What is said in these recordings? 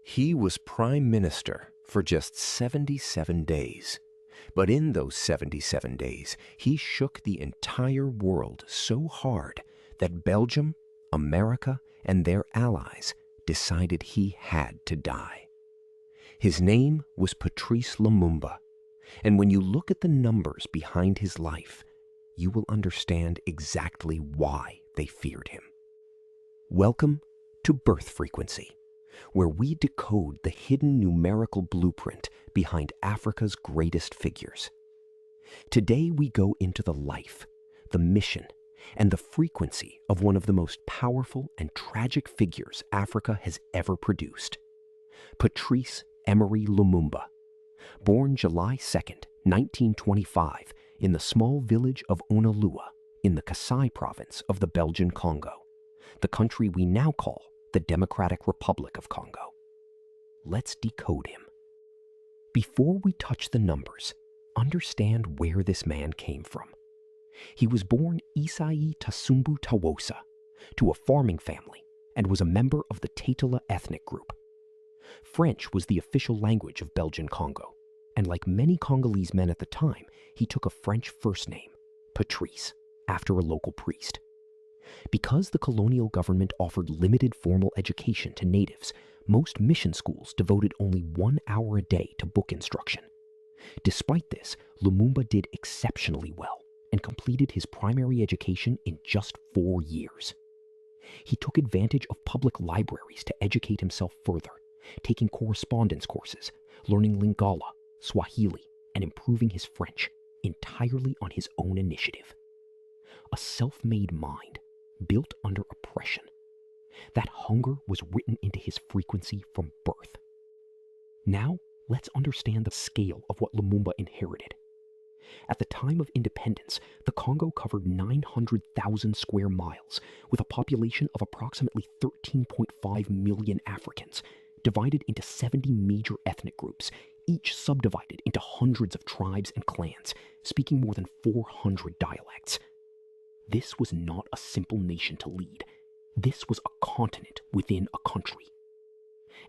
He was prime minister for just 77 days. But in those 77 days, he shook the entire world so hard that Belgium, America, and their allies decided he had to die. His name was Patrice Lumumba, and when you look at the numbers behind his life, you will understand exactly why they feared him. Welcome to Birth Frequency, where we decode the hidden numerical blueprint behind Africa's greatest figures. Today we go into the life, the mission, and the frequency of one of the most powerful and tragic figures Africa has ever produced, Patrice Emery Lumumba. Born July 2nd, 1925, in the small village of Onalua in the Kasai province of the Belgian Congo, the country we now call the Democratic Republic of Congo. Let's decode him. Before we touch the numbers, understand where this man came from. He was born Isai Tasumbu Tawosa to a farming family and was a member of the Tatala ethnic group. French was the official language of Belgian Congo, and like many Congolese men at the time, he took a French first name, Patrice, after a local priest. Because the colonial government offered limited formal education to natives, most mission schools devoted only 1 hour a day to book instruction. Despite this, Lumumba did exceptionally well and completed his primary education in just 4 years. He took advantage of public libraries to educate himself further, taking correspondence courses, learning Lingala, Swahili, and improving his French entirely on his own initiative. A self-made mind, built under oppression. That hunger was written into his frequency from birth. Now, let's understand the scale of what Lumumba inherited. At the time of independence, the Congo covered 900,000 square miles, with a population of approximately 13.5 million Africans, divided into 70 major ethnic groups, each subdivided into hundreds of tribes and clans, speaking more than 400 dialects. This was not a simple nation to lead. This was a continent within a country.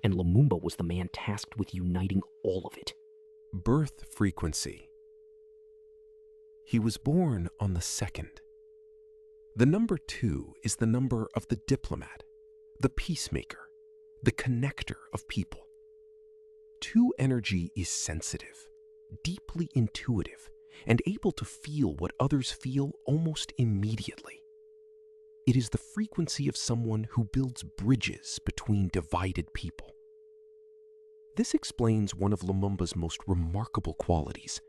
And Lumumba was the man tasked with uniting all of it. Birth frequency. He was born on the 2nd. The number 2 is the number of the diplomat, the peacemaker, the connector of people. 2 energy is sensitive, deeply intuitive, and able to feel what others feel almost immediately. It is the frequency of someone who builds bridges between divided people. This explains one of Lumumba's most remarkable qualities.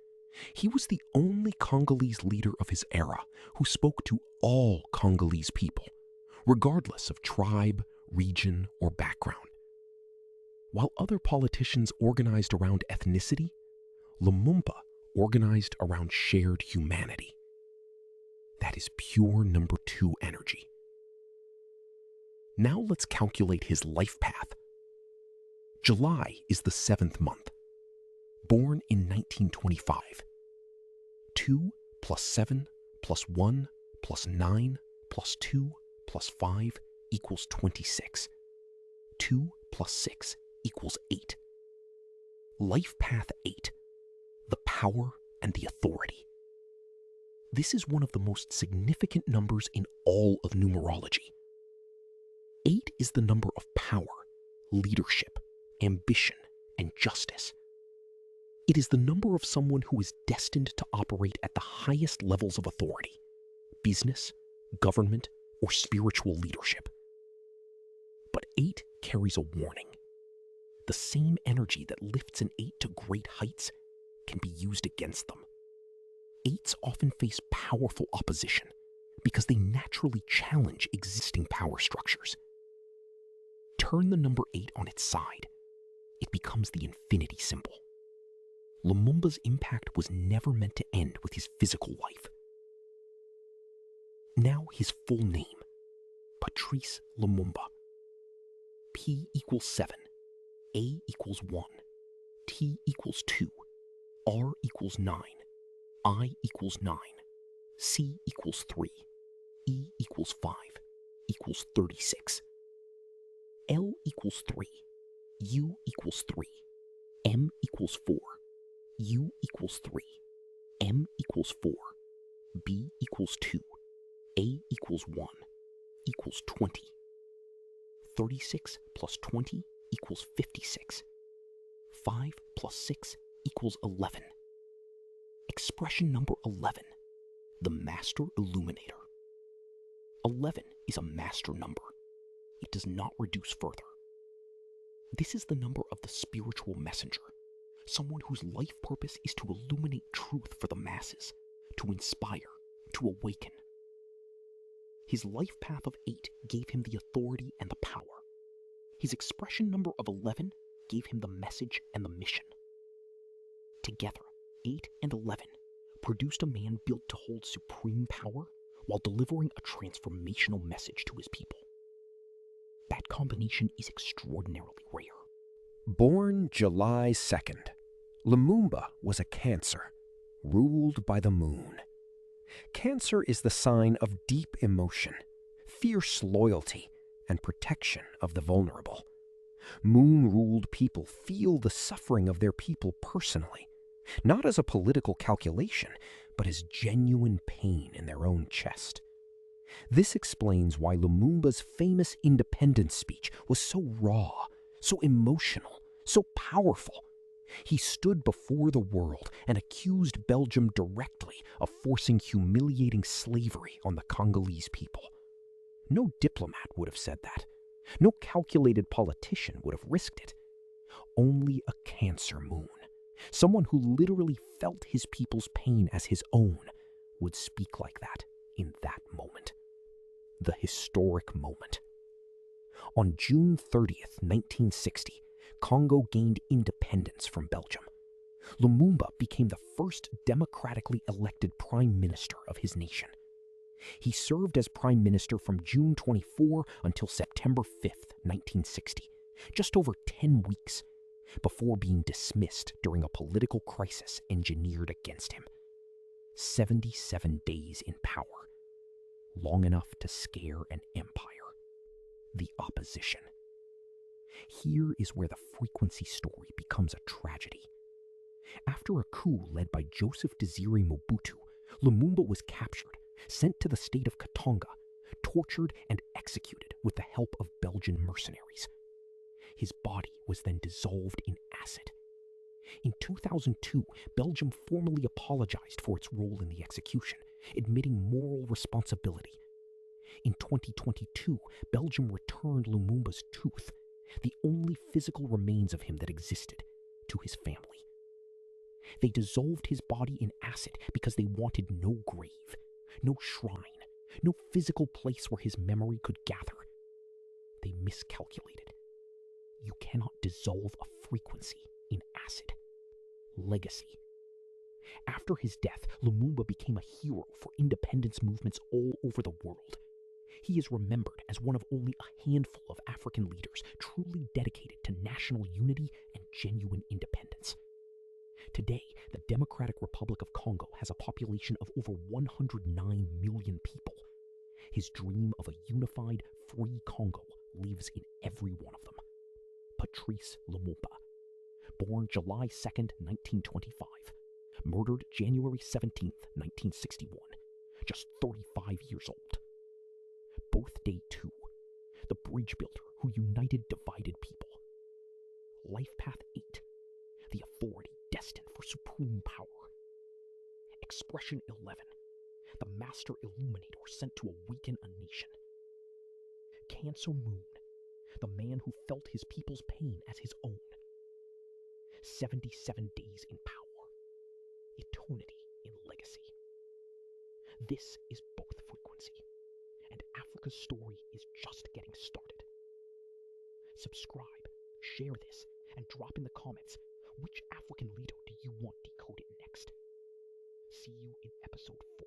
He was the only Congolese leader of his era who spoke to all Congolese people, regardless of tribe, region, or background. While other politicians organized around ethnicity, Lumumba organized around shared humanity. That is pure number 2 energy. Now let's calculate his life path. July is the 7th month. Born in 1925. 2 plus 7 plus 1 plus 9 plus 2 plus 5 equals 26. 2 plus 6 equals 8. Life path 8. The power and the authority. This is one of the most significant numbers in all of numerology. 8 is the number of power, leadership, ambition, and justice. It is the number of someone who is destined to operate at the highest levels of authority, business, government, or spiritual leadership. But 8 carries a warning. The same energy that lifts an 8 to great heights can be used against them. 8s often face powerful opposition because they naturally challenge existing power structures. Turn the number 8 on its side. It becomes the infinity symbol. Lumumba's impact was never meant to end with his physical life. Now his full name, Patrice Lumumba. P equals 7, A equals 1, T equals 2, R equals 9, I equals 9, C equals 3, E equals 5, equals 36. L equals 3, U equals 3, M equals 4, U equals 3, M equals 4, B equals 2, A equals 1, equals 20. 36 plus 20 equals 56. 5 plus 6 equals 11. Expression number 11, the Master Illuminator. 11 is a master number. It does not reduce further. This is the number of the spiritual messenger, someone whose life purpose is to illuminate truth for the masses, to inspire, to awaken. His life path of 8 gave him the authority and the power. His expression number of 11 gave him the message and the mission. Together, 8 and 11 produced a man built to hold supreme power while delivering a transformational message to his people. That combination is extraordinarily rare. Born July 2nd, Lumumba was a Cancer, ruled by the moon. Cancer is the sign of deep emotion, fierce loyalty, and protection of the vulnerable. Moon-ruled people feel the suffering of their people personally, not as a political calculation, but as genuine pain in their own chest. This explains why Lumumba's famous independence speech was so raw, so emotional, so powerful. He stood before the world and accused Belgium directly of forcing humiliating slavery on the Congolese people. No diplomat would have said that. No calculated politician would have risked it. Only a Cancer moon, someone who literally felt his people's pain as his own, would speak like that in that moment. The historic moment. On June 30th, 1960, Congo gained independence from Belgium. Lumumba became the first democratically elected prime minister of his nation. He served as prime minister from June 24 until September 5th, 1960, just over 10 weeks, before being dismissed during a political crisis engineered against him. 77 days in power, long enough to scare an empire. The opposition. Here is where the frequency story becomes a tragedy. After a coup led by Joseph Désiré Mobutu, Lumumba was captured, sent to the state of Katanga, tortured and executed with the help of Belgian mercenaries. His body was then dissolved in acid. In 2002, Belgium formally apologized for its role in the execution, admitting moral responsibility. In 2022, Belgium returned Lumumba's tooth, the only physical remains of him that existed, to his family. They dissolved his body in acid because they wanted no grave, no shrine, no physical place where his memory could gather. They miscalculated. You cannot dissolve a frequency in acid. Legacy. After his death, Lumumba became a hero for independence movements all over the world. He is remembered as one of only a handful of African leaders truly dedicated to national unity and genuine independence. Today, the Democratic Republic of Congo has a population of over 109 million people. His dream of a unified, free Congo lives in every one of them. Patrice Lumumba, born July 2nd, 1925, murdered January 17th, 1961, just 35 years old. Both Day 2, the bridge builder who united divided people. Life Path 8, the authority destined for supreme power. Expression 11, the Master Illuminator sent to awaken a nation. Cancer Moon, the man who felt his people's pain as his own. 77 days in power, eternity in legacy. This is both frequency, and Africa's story is just getting started. Subscribe, share this, and drop in the comments which African leader do you want decoded next. See you in episode 4.